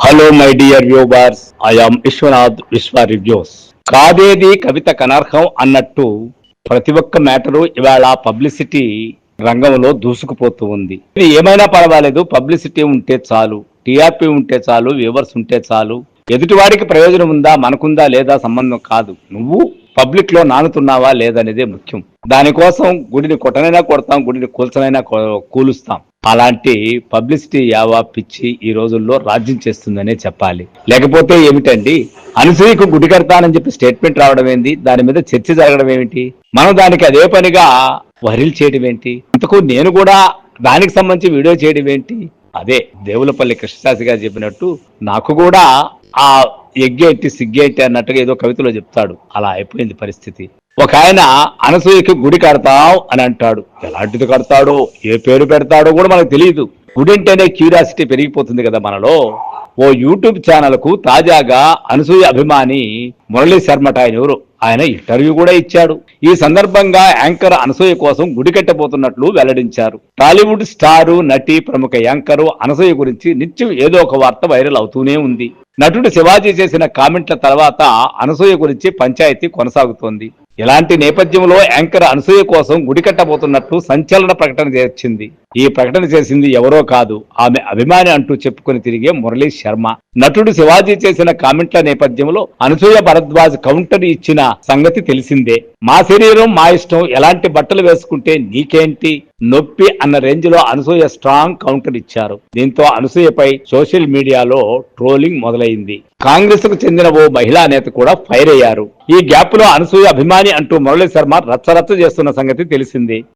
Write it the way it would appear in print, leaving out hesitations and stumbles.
Hello my dear viewers, I am Vishwanath Vishwa reviews. కాదేది కవిత కనర్హం అన్నట్టు ప్రతి ఒక్క మ్యాటరు ఇవాళ పబ్లిసిటీ రంగంలో దూసుకుపోతూ ఉంది. ఇది ఏమైనా పర్వాలేదు, పబ్లిసిటీ ఉంటే చాలు, టీఆర్పీ ఉంటే చాలు, వ్యూవర్స్ ఉంటే చాలు. ఎదుటివాడికి ప్రయోజనం ఉందా మనకుందా లేదా సంబంధం కాదు. నువ్వు పబ్లిక్ లో నానుతున్నావా లేదనేదే ముఖ్యం. దానికోసం గుడిని కొట్టనైనా కొడతాం, గుడిని కూల్చనైనా కూలుస్తాం. అలాంటి పబ్లిసిటీ యావా పిచ్చి ఈ రోజుల్లో రాజ్యం చేస్తుందనే చెప్పాలి. లేకపోతే ఏమిటండి, అనసూయకు గుడి కడతానని చెప్పి స్టేట్మెంట్ రావడం ఏంటి, దాని మీద చర్చ జరగడం ఏమిటి, మనం దానికి అదే పనిగా వైరల్ చేయడం ఏంటి, ఇంతకు నేను కూడా దానికి సంబంధించి వీడియో చేయడం ఏంటి. అదే దేవులపల్లి కృష్ణశాస్త్రి గారు చెప్పినట్టు నాకు కూడా ఆ ఎగ్గేంటి సిగ్గేంటి అన్నట్టుగా ఏదో కవితలో చెప్తాడు. అలా అయిపోయింది పరిస్థితి. ఒక ఆయన అనసూయకి గుడి కడతాం అని అంటాడు. ఎలాంటిది కడతాడో, ఏ పేరు పెడతాడో కూడా మనకు తెలియదు. గుడి అంటేనే క్యూరియాసిటీ పెరిగిపోతుంది కదా మనలో. ఓ యూట్యూబ్ ఛానల్ కు తాజాగా అనసూయ అభిమాని మురళీ శర్మట ఆయన ఎవరు, ఆయన ఇంటర్వ్యూ కూడా ఇచ్చాడు. ఈ సందర్భంగా యాంకర్ అనసూయ కోసం గుడి కట్టబోతున్నట్లు వెల్లడించారు. టాలీవుడ్ స్టారు, నటి, ప్రముఖ యాంకరు అనసూయ గురించి నిత్యం ఏదో ఒక వార్త వైరల్ అవుతూనే ఉంది. నటుడు శివాజీ చేసిన కామెంట్ల తర్వాత అనసూయ గురించి పంచాయతీ కొనసాగుతోంది. ఇలాంటి నేపథ్యంలో యాంకర్ అనసూయ కోసం గుడి కట్టబోతున్నట్టు సంచలన ప్రకటన చేసింది. ఈ ప్రకటన చేసింది ఎవరో కాదు, ఆమె అభిమాని అంటూ చెప్పుకుని తిరిగే మురళీ శర్మ. నటుడు శివాజీ చేసిన కామెంట్ల నేపథ్యంలో అనసూయ భరద్వాజ్ కౌంటర్ ఇచ్చిన సంగతి తెలిసిందే. మా శరీరం మా ఇష్టం, ఎలాంటి బట్టలు వేసుకుంటే నీకేంటి నొప్పి అన్న రేంజ్ లో అనసూయ స్ట్రాంగ్ కౌంటర్ ఇచ్చారు. దీంతో అనసూయపై సోషల్ మీడియాలో ట్రోలింగ్ మొదలైంది. కాంగ్రెస్ కు చెందిన ఓ మహిళా నేత కూడా ఫైర్ అయ్యారు. ఈ గ్యాప్ లో అనసూయ అభిమాని అంటూ మురళీ శర్మ రచ్చరచ్చ చేస్తున్న సంగతి తెలిసింది.